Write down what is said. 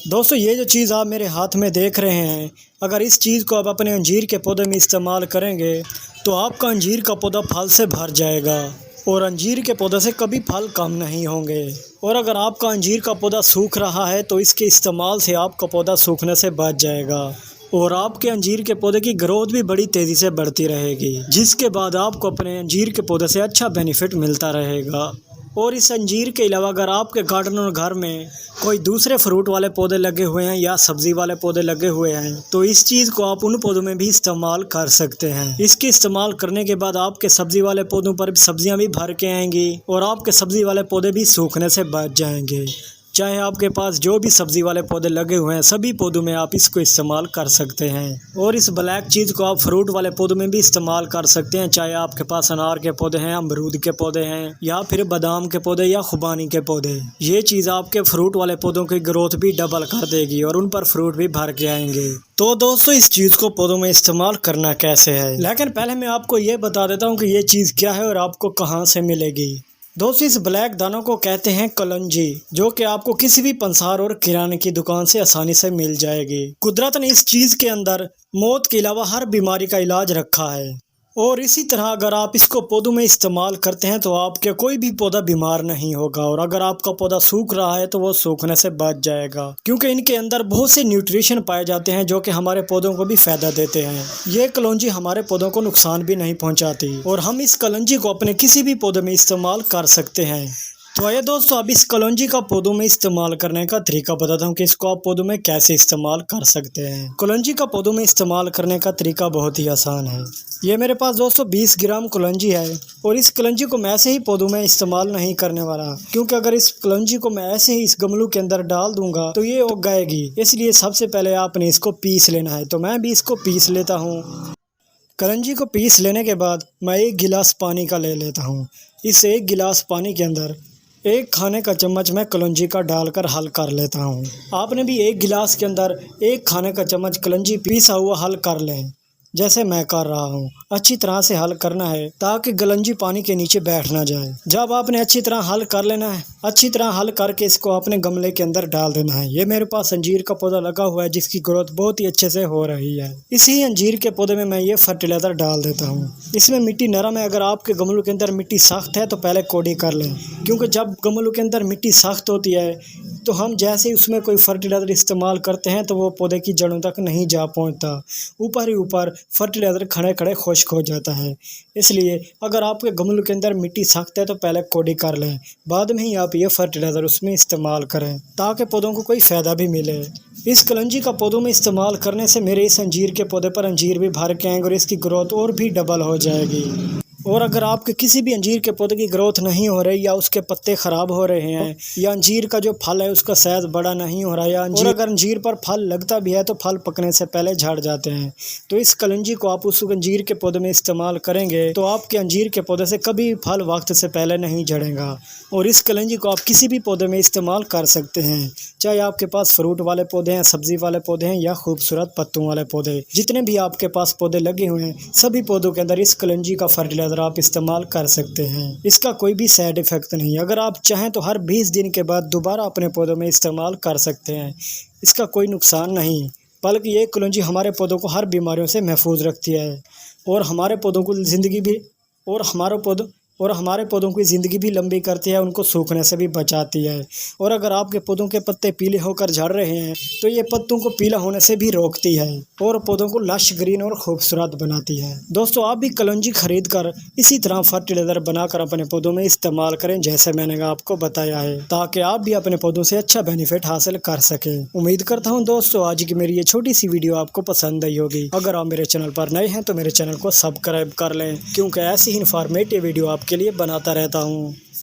दोस्तों ये जो चीज़ आप मेरे हाथ में देख रहे हैं, अगर इस चीज़ को आप अपने अंजीर के पौधे में इस्तेमाल करेंगे तो आपका अंजीर का पौधा फल से भर जाएगा और अंजीर के पौधे से कभी फल कम नहीं होंगे। और अगर आपका अंजीर का पौधा सूख रहा है तो इसके इस्तेमाल से आपका पौधा सूखने से बच जाएगा और आपके अंजीर के पौधे की ग्रोथ भी बड़ी तेज़ी से बढ़ती रहेगी, जिसके बाद आपको अपने अंजीर के पौधे से अच्छा बेनिफिट मिलता रहेगा। और इस अंजीर के अलावा अगर आपके गार्डन और घर में कोई दूसरे फ्रूट वाले पौधे लगे हुए हैं या सब्ज़ी वाले पौधे लगे हुए हैं तो इस चीज़ को आप उन पौधों में भी इस्तेमाल कर सकते हैं। इसके इस्तेमाल करने के बाद आपके सब्ज़ी वाले पौधों पर सब्जियां भी भर के आएंगी और आपके सब्ज़ी वाले पौधे भी सूखने से बच जाएंगे। चाहे आपके पास जो भी सब्ज़ी वाले पौधे लगे हुए हैं सभी पौधों में आप इसको इस्तेमाल कर सकते हैं। और इस ब्लैक चीज़ को आप फ्रूट वाले पौधों में भी इस्तेमाल कर सकते हैं, चाहे आपके पास अनार के पौधे हैं, अमरूद के पौधे हैं या फिर बादाम के पौधे या खुबानी के पौधे। ये चीज़ आपके फ्रूट वाले पौधों की ग्रोथ भी डबल कर देगी और उन पर फ्रूट भी भर के आएंगे। तो दोस्तों इस चीज़ को पौधों में इस्तेमाल करना कैसे है, लेकिन पहले मैं आपको ये बता देता हूँ कि ये चीज़ क्या है और आपको कहाँ से मिलेगी। दोस्तों इस ब्लैक दानों को कहते हैं कलौंजी, जो कि आपको किसी भी पंसार और किराने की दुकान से आसानी से मिल जाएगी। कुदरत ने इस चीज़ के अंदर मौत के अलावा हर बीमारी का इलाज रखा है और इसी तरह अगर आप इसको पौधों में इस्तेमाल करते हैं तो आपके कोई भी पौधा बीमार नहीं होगा और अगर आपका पौधा सूख रहा है तो वो सूखने से बच जाएगा, क्योंकि इनके अंदर बहुत से न्यूट्रिशन पाए जाते हैं जो कि हमारे पौधों को भी फायदा देते हैं। ये कलौंजी हमारे पौधों को नुकसान भी नहीं पहुंचाती और हम इस कलौंजी को अपने किसी भी पौधे में इस्तेमाल कर सकते हैं। तो आइए दोस्तों अब इस कलौंजी का पौधों में इस्तेमाल करने का तरीका बताता हूँ कि इसको आप पौधों में कैसे इस्तेमाल कर सकते हैं। कलौंजी का पौधों में इस्तेमाल करने का तरीका बहुत ही आसान है। ये मेरे पास दोस्तों 20 ग्राम कलौंजी है और इस कलौंजी को मैं ऐसे ही पौधों में इस्तेमाल नहीं करने वाला, क्योंकि अगर इस कलौंजी को मैं ऐसे ही इस गमलों के अंदर डाल दूंगा तो ये उग जाएगी। इसलिए सबसे पहले आपने इसको पीस लेना है। तो मैं भी इसको पीस लेता हूँ। कलौंजी को पीस लेने के बाद मैं 1 गिलास पानी का ले लेता हूँ। इस 1 गिलास पानी के अंदर 1 खाने का चम्मच मैं कलौंजी का डालकर हल कर लेता हूँ। आपने भी 1 गिलास के अंदर 1 खाने का चम्मच कलौंजी पीसा हुआ हल कर लें, जैसे मैं कर रहा हूँ। अच्छी तरह से हल करना है ताकि कलौंजी पानी के नीचे बैठ ना जाए। जब आपने अच्छी तरह हल कर लेना है, अच्छी तरह हल करके इसको अपने गमले के अंदर डाल देना है। ये मेरे पास अंजीर का पौधा लगा हुआ है जिसकी ग्रोथ बहुत ही अच्छे से हो रही है। इसी अंजीर के पौधे में मैं ये फर्टिलाइजर डाल देता हूँ। इसमें मिट्टी नरम है। अगर आपके गमलों के अंदर मिट्टी सख्त है तो पहले कोड़ी कर लें, क्योंकि जब गमलों के अंदर मिट्टी सख्त होती है तो हम जैसे ही उसमें कोई फर्टिलाइज़र इस्तेमाल करते हैं तो वो पौधे की जड़ों तक नहीं जा पहुंचता, ऊपर ही ऊपर फर्टिलाइज़र खड़े खड़े खुश्क हो जाता है। इसलिए अगर आपके गमलों के अंदर मिट्टी सख्त है तो पहले कोड़ी कर लें, बाद में ही आप ये फर्टिलाइज़र उसमें इस्तेमाल करें ताकि पौधों को कोई फ़ायदा भी मिले। इस कलौंजी का पौधों में इस्तेमाल करने से मेरे इस अंजीर के पौधे पर अंजीर भी भर के आएंगे और इसकी ग्रोथ और भी डबल हो जाएगी। और अगर आपके किसी भी अंजीर के पौधे की ग्रोथ नहीं हो रही या उसके पत्ते ख़राब हो रहे हैं या अंजीर का जो फल है उसका साइज़ बड़ा नहीं हो रहा या और अगर अंजीर पर फल लगता भी है तो फल पकने से पहले झड़ जाते हैं, तो इस कलौंजी को आप उस अंजीर के पौधे में इस्तेमाल करेंगे तो आपके अंजीर के पौधे से कभी फल वक्त से पहले नहीं झड़ेगा। और इस कलौंजी को आप किसी भी पौधे में इस्तेमाल कर सकते हैं, चाहे आपके पास फ्रूट वाले पौधे हैं, सब्ज़ी वाले पौधे हैं या खूबसूरत पत्तों वाले पौधे। जितने भी आपके पास पौधे लगे हुए हैं सभी पौधों के अंदर इस कलौंजी का फर्टिलाइज़र आप इस्तेमाल कर सकते हैं। इसका कोई भी साइड इफ़ेक्ट नहीं। अगर आप चाहें तो हर 20 दिन के बाद दोबारा अपने पौधों में इस्तेमाल कर सकते हैं। इसका कोई नुकसान नहीं, बल्कि ये कलौंजी हमारे पौधों को हर बीमारियों से महफूज रखती है और हमारे पौधों को ज़िंदगी भी हमारे पौधों की ज़िंदगी भी लंबी करती है, उनको सूखने से भी बचाती है। और अगर आपके पौधों के पत्ते पीले होकर झड़ रहे हैं तो ये पत्तों को पीला होने से भी रोकती है और पौधों को लश ग्रीन और खूबसूरत बनाती है। दोस्तों आप भी कलौंजी खरीद कर इसी तरह फर्टिलाइज़र बनाकर अपने पौधों में इस्तेमाल करें जैसे मैंने आपको बताया है, ताकि आप भी अपने पौधों से अच्छा बेनिफिट हासिल कर सकें। उम्मीद करता हूँ दोस्तों आज की मेरी ये छोटी सी वीडियो आपको पसंद आई होगी। अगर आप मेरे चैनल पर नए हैं तो मेरे चैनल को सब्सक्राइब कर लें, क्योंकि ऐसी ही इन्फॉर्मेटिव वीडियो आपके लिए बनाता रहता हूँ।